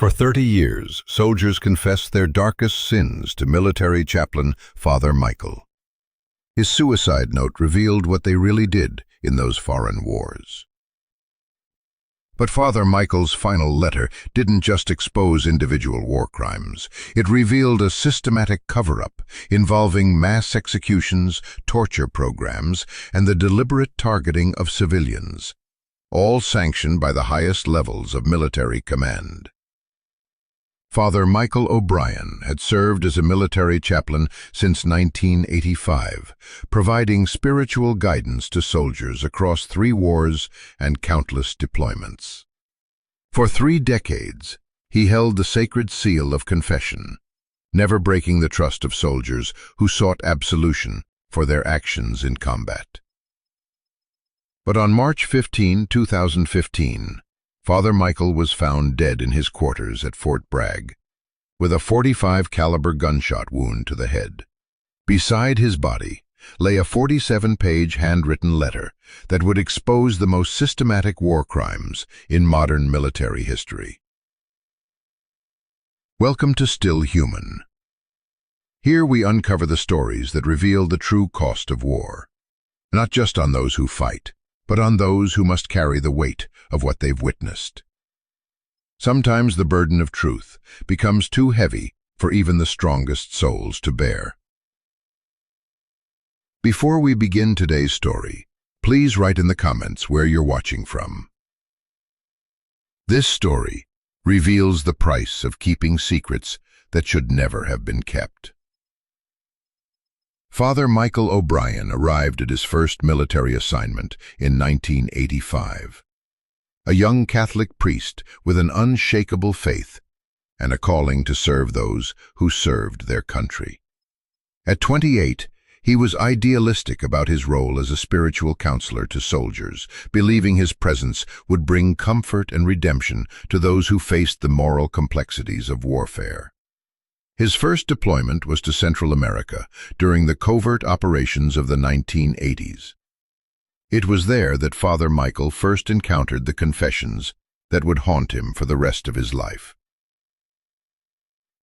For 30 years, soldiers confessed their darkest sins to military chaplain Father Michael. His suicide note revealed what they really did in those foreign wars. But Father Michael's final letter didn't just expose individual war crimes. It revealed a systematic cover-up involving mass executions, torture programs, and the deliberate targeting of civilians, all sanctioned by the highest levels of military command. Father Michael O'Brien had served as a military chaplain since 1985, providing spiritual guidance to soldiers across 3 wars and countless deployments. For 3 decades, he held the sacred seal of confession, never breaking the trust of soldiers who sought absolution for their actions in combat. But on March 15, 2015, Father Michael was found dead in his quarters at Fort Bragg, with a .45 caliber gunshot wound to the head. Beside his body lay a 47-page handwritten letter that would expose the most systematic war crimes in modern military history. Welcome to Still Human. Here we uncover the stories that reveal the true cost of war, not just on those who fight, but on those who must carry the weight of what they've witnessed. Sometimes the burden of truth becomes too heavy for even the strongest souls to bear. Before we begin today's story, please write in the comments where you're watching from. This story reveals the price of keeping secrets that should never have been kept. Father Michael O'Brien arrived at his first military assignment in 1985. A young Catholic priest with an unshakable faith and a calling to serve those who served their country. At 28, he was idealistic about his role as a spiritual counselor to soldiers, believing his presence would bring comfort and redemption to those who faced the moral complexities of warfare. His first deployment was to Central America during the covert operations of the 1980s. It was there that Father Michael first encountered the confessions that would haunt him for the rest of his life.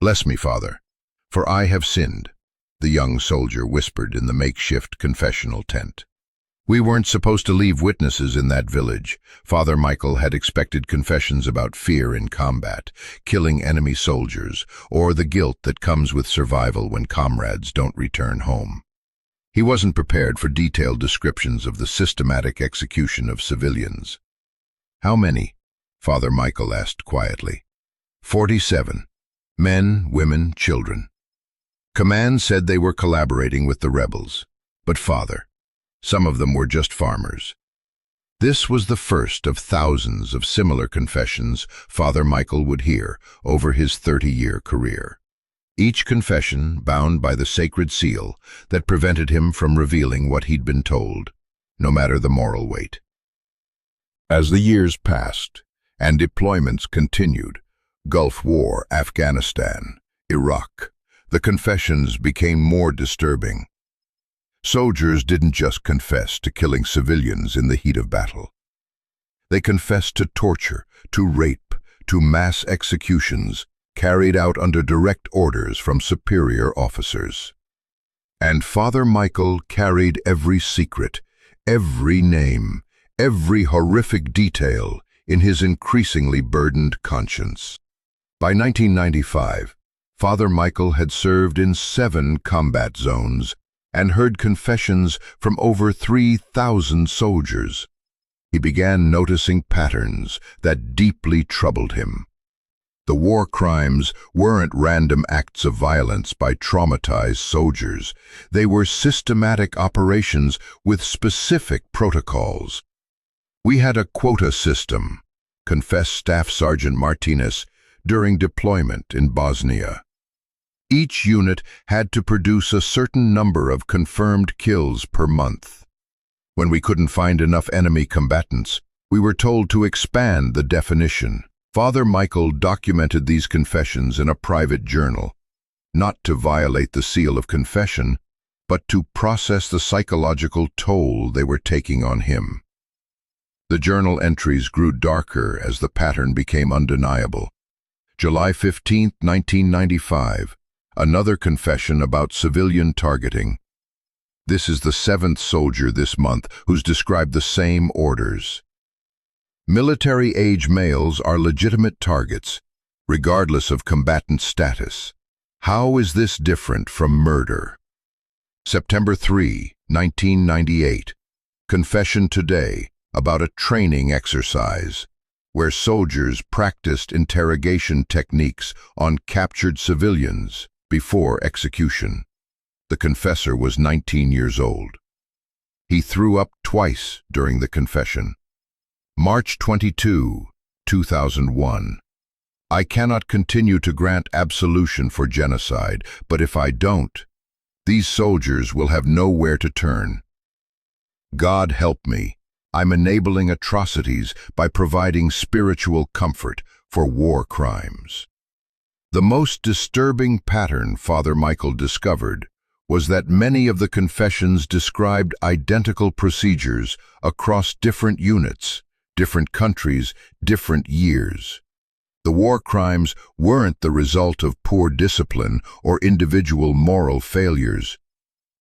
"Bless me, Father, for I have sinned," the young soldier whispered in the makeshift confessional tent. "We weren't supposed to leave witnesses in that village." Father Michael had expected confessions about fear in combat, killing enemy soldiers, or the guilt that comes with survival when comrades don't return home. He wasn't prepared for detailed descriptions of the systematic execution of civilians. "How many?" Father Michael asked quietly. 47. Men, women, children. Command said they were collaborating with the rebels. But Father, some of them were just farmers. This was the first of thousands of similar confessions Father Michael would hear over his 30-year career. Each confession bound by the sacred seal that prevented him from revealing what he'd been told, no matter the moral weight. As the years passed and deployments continued, Gulf War, Afghanistan, Iraq, the confessions became more disturbing. Soldiers didn't just confess to killing civilians in the heat of battle. They confessed to torture, to rape, to mass executions carried out under direct orders from superior officers. And Father Michael carried every secret, every name, every horrific detail in his increasingly burdened conscience. By 1995, Father Michael had served in 7 combat zones and heard confessions from over 3,000 soldiers. He began noticing patterns that deeply troubled him. The war crimes weren't random acts of violence by traumatized soldiers. They were systematic operations with specific protocols. "We had a quota system," confessed Staff Sergeant Martinez during deployment in Bosnia. Each unit had to produce a certain number of confirmed kills per month. When we couldn't find enough enemy combatants, we were told to expand the definition. Father Michael documented these confessions in a private journal, not to violate the seal of confession, but to process the psychological toll they were taking on him. The journal entries grew darker as the pattern became undeniable. July 15, 1995. Another confession about civilian targeting. This is the 7th soldier this month who's described the same orders. Military-age males are legitimate targets, regardless of combatant status. How is this different from murder? September 3, 1998. Confession today about a training exercise where soldiers practiced interrogation techniques on captured civilians before execution. The confessor was 19 years old. He threw up twice during the confession. March 22, 2001. I cannot continue to grant absolution for genocide, but if I don't, these soldiers will have nowhere to turn. God help me. I'm enabling atrocities by providing spiritual comfort for war crimes. The most disturbing pattern Father Michael discovered was that many of the confessions described identical procedures across different units, different countries, different years. The war crimes weren't the result of poor discipline or individual moral failures.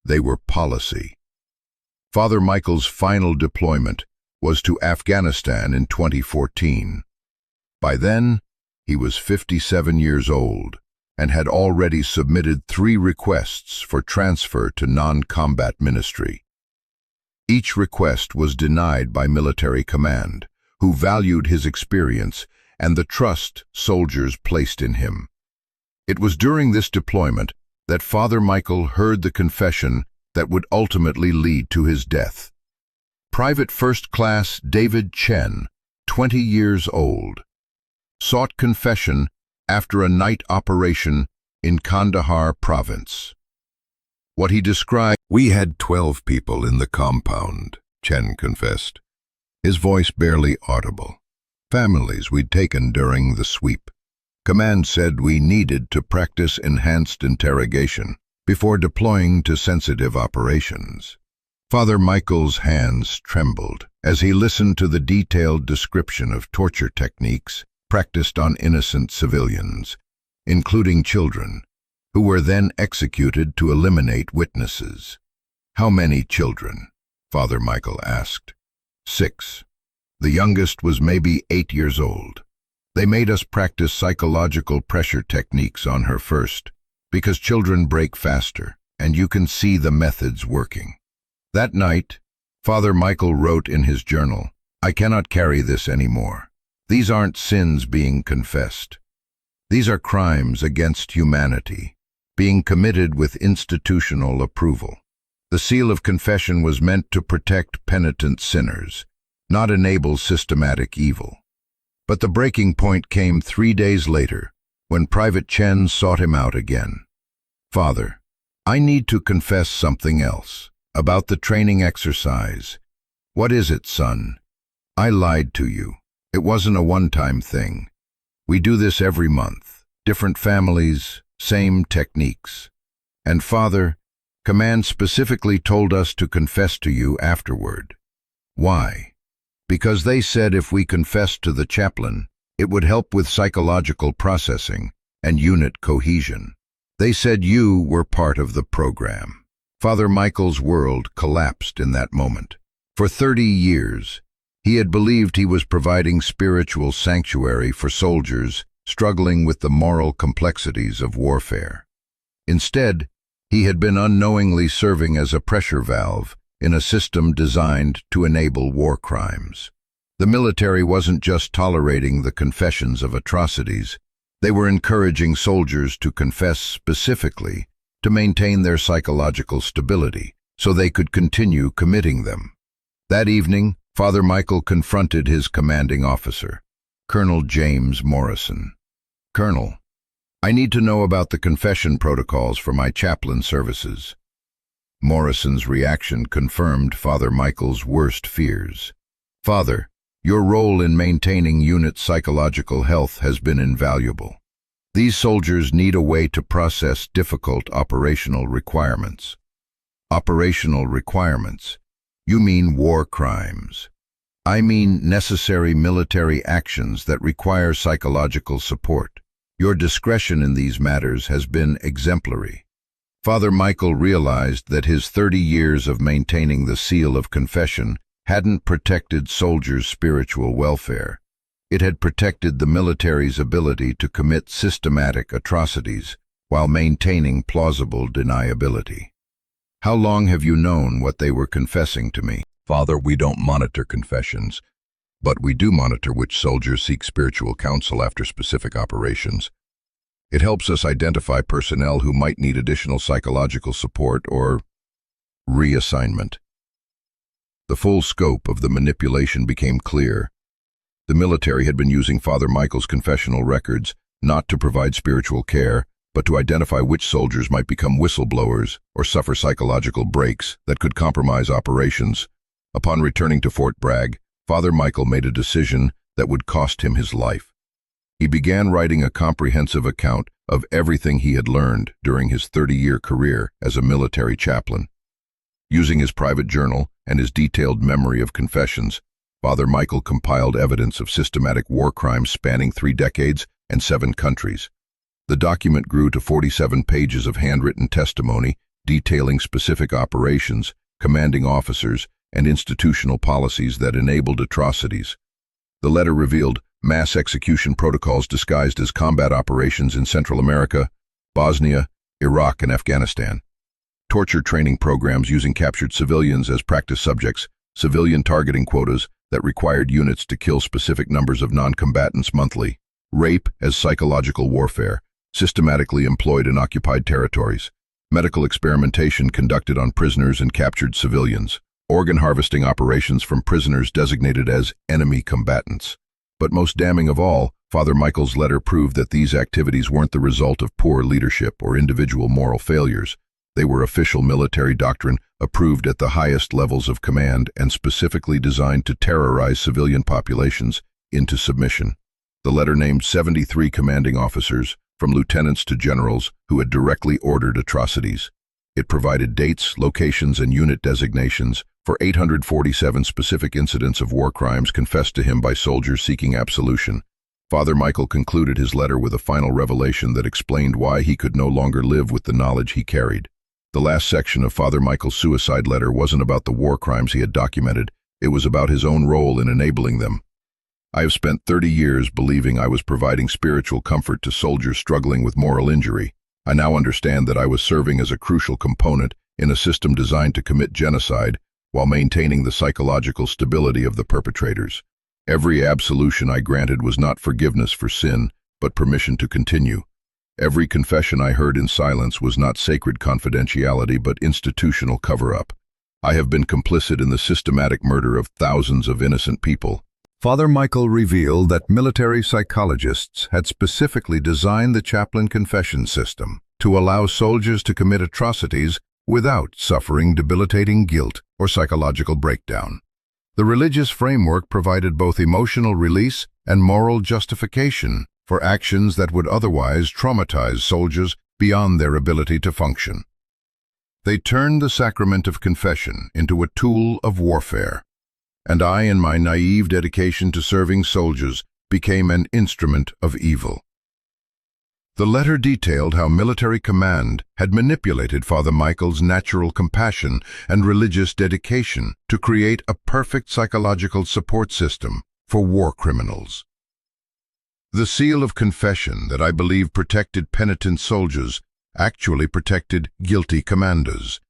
They were policy. Father Michael's final deployment was to Afghanistan in 2014. By then, he was 57 years old and had already submitted 3 requests for transfer to non-combat ministry. Each request was denied by military command, who valued his experience and the trust soldiers placed in him. It was during this deployment that Father Michael heard the confession that would ultimately lead to his death. Private First Class David Chen, 20 years old, sought confession after a night operation in Kandahar province. What he described, "We had 12 people in the compound," Chen confessed, his voice barely audible. "Families we'd taken during the sweep. Command said we needed to practice enhanced interrogation before deploying to sensitive operations." Father Michael's hands trembled as he listened to the detailed description of torture techniques practiced on innocent civilians, including children, who were then executed to eliminate witnesses. "How many children?" Father Michael asked. 6. The youngest was maybe 8 years old. "They made us practice psychological pressure techniques on her first, because children break faster, and you can see the methods working." That night, Father Michael wrote in his journal, "I cannot carry this anymore. These aren't sins being confessed. These are crimes against humanity, being committed with institutional approval." The seal of confession was meant to protect penitent sinners, not enable systematic evil. But the breaking point came 3 days later, when Private Chen sought him out again. "Father, I need to confess something else, about the training exercise." "What is it, son?" "I lied to you. It wasn't a one-time thing. We do this every month. Different families, same techniques. And Father, command specifically told us to confess to you afterward." "Why?" "Because they said if we confessed to the chaplain, it would help with psychological processing and unit cohesion. They said you were part of the program." Father Michael's world collapsed in that moment. For 30 years, he had believed he was providing spiritual sanctuary for soldiers struggling with the moral complexities of warfare. Instead, he had been unknowingly serving as a pressure valve in a system designed to enable war crimes. The military wasn't just tolerating the confessions of atrocities, they were encouraging soldiers to confess specifically to maintain their psychological stability so they could continue committing them. That evening, Father Michael confronted his commanding officer, Colonel James Morrison. "Colonel, I need to know about the confession protocols for my chaplain services." Morrison's reaction confirmed Father Michael's worst fears. "Father, your role in maintaining unit psychological health has been invaluable. These soldiers need a way to process difficult operational requirements." "Operational requirements? You mean war crimes." "I mean necessary military actions that require psychological support. Your discretion in these matters has been exemplary. Father Michael realized that his 30 years of maintaining the seal of confession hadn't protected soldiers' spiritual welfare. It had protected the military's ability to commit systematic atrocities while maintaining plausible deniability. How long have you known what they were confessing to me? Father, we don't monitor confessions, but we do monitor which soldiers seek spiritual counsel after specific operations. It helps us identify personnel who might need additional psychological support or reassignment. The full scope of the manipulation became clear. The military had been using Father Michael's confessional records not to provide spiritual care, but to identify which soldiers might become whistleblowers or suffer psychological breaks that could compromise operations. Upon returning to Fort Bragg, Father Michael made a decision that would cost him his life. He began writing a comprehensive account of everything he had learned during his 30-year career as a military chaplain. Using his private journal and his detailed memory of confessions, Father Michael compiled evidence of systematic war crimes spanning 3 decades and 7 countries. The document grew to 47 pages of handwritten testimony detailing specific operations, commanding officers, and institutional policies that enabled atrocities. The letter revealed mass execution protocols disguised as combat operations in Central America, Bosnia, Iraq, and Afghanistan. Torture training programs using captured civilians as practice subjects, civilian targeting quotas that required units to kill specific numbers of non-combatants monthly, rape as psychological warfare, systematically employed in occupied territories, medical experimentation conducted on prisoners and captured civilians, organ harvesting operations from prisoners designated as enemy combatants. But most damning of all, Father Michael's letter proved that these activities weren't the result of poor leadership or individual moral failures. They were official military doctrine approved at the highest levels of command and specifically designed to terrorize civilian populations into submission. The letter named 73 commanding officers, from lieutenants to generals, who had directly ordered atrocities. It provided dates, locations, and unit designations for 847 specific incidents of war crimes confessed to him by soldiers seeking absolution. Father Michael concluded his letter with a final revelation that explained why he could no longer live with the knowledge he carried. The last section of Father Michael's suicide letter wasn't about the war crimes he had documented, it was about his own role in enabling them. I have spent 30 years believing I was providing spiritual comfort to soldiers struggling with moral injury. I now understand that I was serving as a crucial component in a system designed to commit genocide while maintaining the psychological stability of the perpetrators. Every absolution I granted was not forgiveness for sin, but permission to continue. Every confession I heard in silence was not sacred confidentiality, but institutional cover-up. I have been complicit in the systematic murder of thousands of innocent people. Father Michael revealed that military psychologists had specifically designed the Chaplain confession system to allow soldiers to commit atrocities without suffering debilitating guilt or psychological breakdown. The religious framework provided both emotional release and moral justification for actions that would otherwise traumatize soldiers beyond their ability to function. They turned the sacrament of confession into a tool of warfare, and I, in my naive dedication to serving soldiers, became an instrument of evil. The letter detailed how military command had manipulated Father Michael's natural compassion and religious dedication to create a perfect psychological support system for war criminals. The seal of confession that I believe protected penitent soldiers actually protected guilty commanders.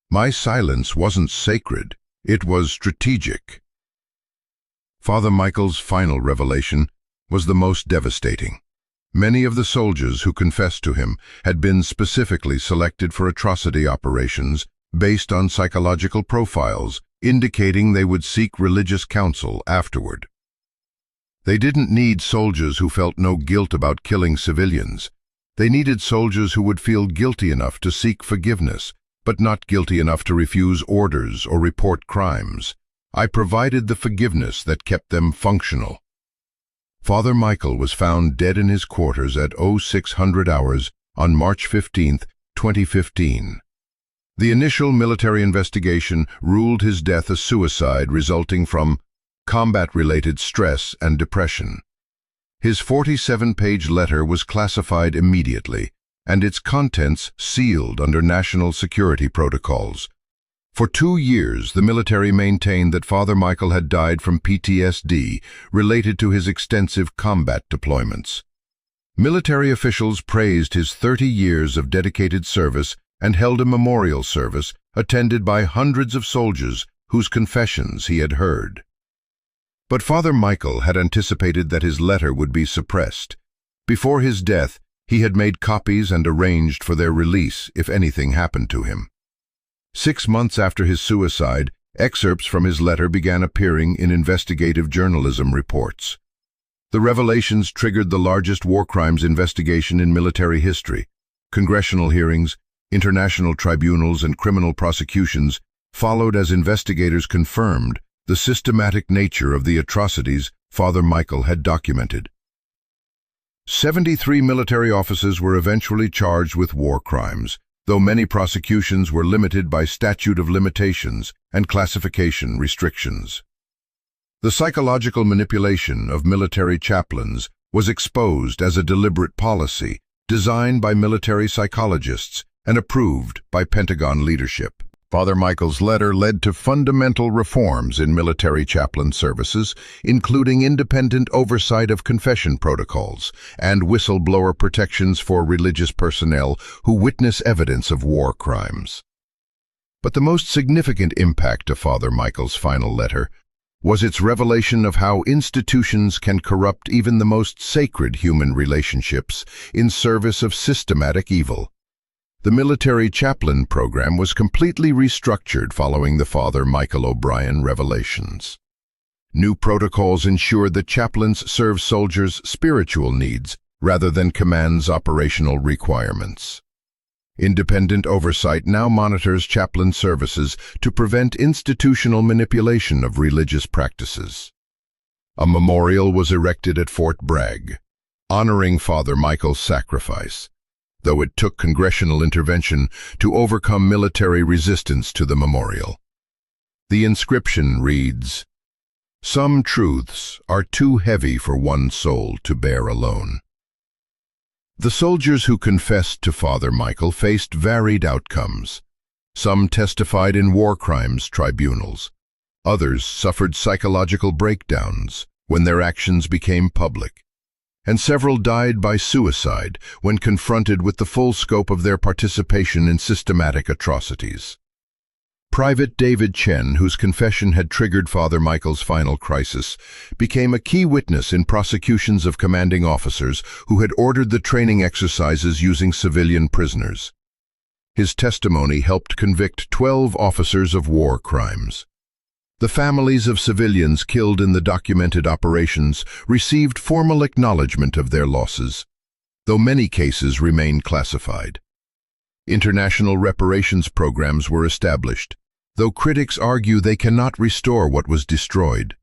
My silence wasn't sacred, it was strategic. Father Michael's final revelation was the most devastating. Many of the soldiers who confessed to him had been specifically selected for atrocity operations based on psychological profiles, indicating they would seek religious counsel afterward. They didn't need soldiers who felt no guilt about killing civilians. They needed soldiers who would feel guilty enough to seek forgiveness, but not guilty enough to refuse orders or report crimes. I provided the forgiveness that kept them functional. Father Michael was found dead in his quarters at 0600 hours on March 15, 2015. The initial military investigation ruled his death a suicide resulting from combat-related stress and depression. His 47-page letter was classified immediately, and its contents sealed under national security protocols. For 2 years, the military maintained that Father Michael had died from PTSD related to his extensive combat deployments. Military officials praised his 30 years of dedicated service and held a memorial service attended by hundreds of soldiers whose confessions he had heard. But Father Michael had anticipated that his letter would be suppressed. Before his death, he had made copies and arranged for their release if anything happened to him. 6 months after his suicide, excerpts from his letter began appearing in investigative journalism reports. The revelations triggered the largest war crimes investigation in military history. Congressional hearings, international tribunals, and criminal prosecutions followed as investigators confirmed the systematic nature of the atrocities Father Michael had documented. 73 military officers were eventually charged with war crimes, though many prosecutions were limited by statute of limitations and classification restrictions. The psychological manipulation of military chaplains was exposed as a deliberate policy designed by military psychologists and approved by Pentagon leadership. Father Michael's letter led to fundamental reforms in military chaplain services, including independent oversight of confession protocols and whistleblower protections for religious personnel who witness evidence of war crimes. But the most significant impact of Father Michael's final letter was its revelation of how institutions can corrupt even the most sacred human relationships in service of systematic evil. The military chaplain program was completely restructured following the Father Michael O'Brien revelations. New protocols ensured that chaplains serve soldiers' spiritual needs rather than command's operational requirements. Independent oversight now monitors chaplain services to prevent institutional manipulation of religious practices. A memorial was erected at Fort Bragg, honoring Father Michael's sacrifice, though it took congressional intervention to overcome military resistance to the memorial. The inscription reads, "Some truths are too heavy for one soul to bear alone." The soldiers who confessed to Father Michael faced varied outcomes. Some testified in war crimes tribunals. Others suffered psychological breakdowns when their actions became public. And several died by suicide when confronted with the full scope of their participation in systematic atrocities. Private David Chen, whose confession had triggered Father Michael's final crisis, became a key witness in prosecutions of commanding officers who had ordered the training exercises using civilian prisoners. His testimony helped convict 12 officers of war crimes. The families of civilians killed in the documented operations received formal acknowledgement of their losses, though many cases remain classified. International reparations programs were established, though critics argue they cannot restore what was destroyed.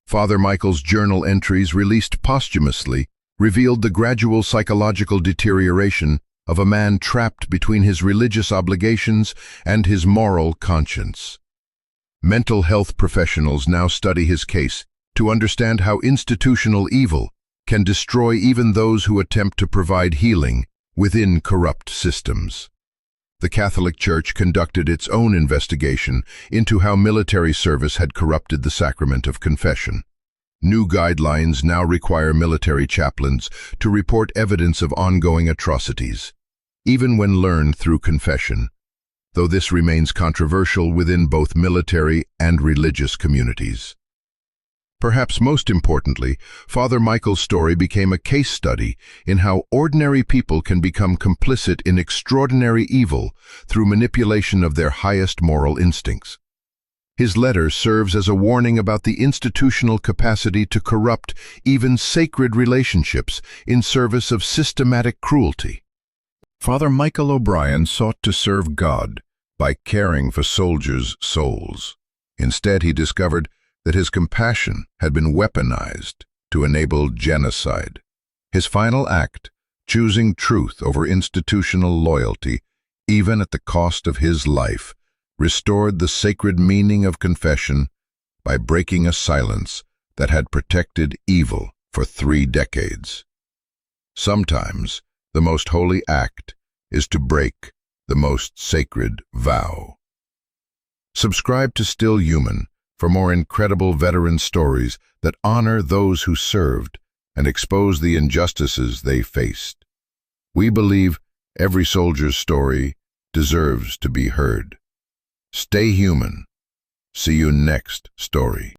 Father Michael's journal entries, released posthumously, revealed the gradual psychological deterioration of a man trapped between his religious obligations and his moral conscience. Mental health professionals now study his case to understand how institutional evil can destroy even those who attempt to provide healing within corrupt systems. The Catholic Church conducted its own investigation into how military service had corrupted the sacrament of confession. New guidelines now require military chaplains to report evidence of ongoing atrocities, even when learned through confession, though this remains controversial within both military and religious communities. Perhaps most importantly, Father Michael's story became a case study in how ordinary people can become complicit in extraordinary evil through manipulation of their highest moral instincts. His letter serves as a warning about the institutional capacity to corrupt even sacred relationships in service of systematic cruelty. Father Michael O'Brien sought to serve God by caring for soldiers' souls. Instead, he discovered that his compassion had been weaponized to enable genocide. His final act, choosing truth over institutional loyalty, even at the cost of his life, restored the sacred meaning of confession by breaking a silence that had protected evil for 3 decades. Sometimes the most holy act is to break the most sacred vow. Subscribe to Still Human for more incredible veteran stories that honor those who served and expose the injustices they faced. We believe every soldier's story deserves to be heard. Stay human. See you next story.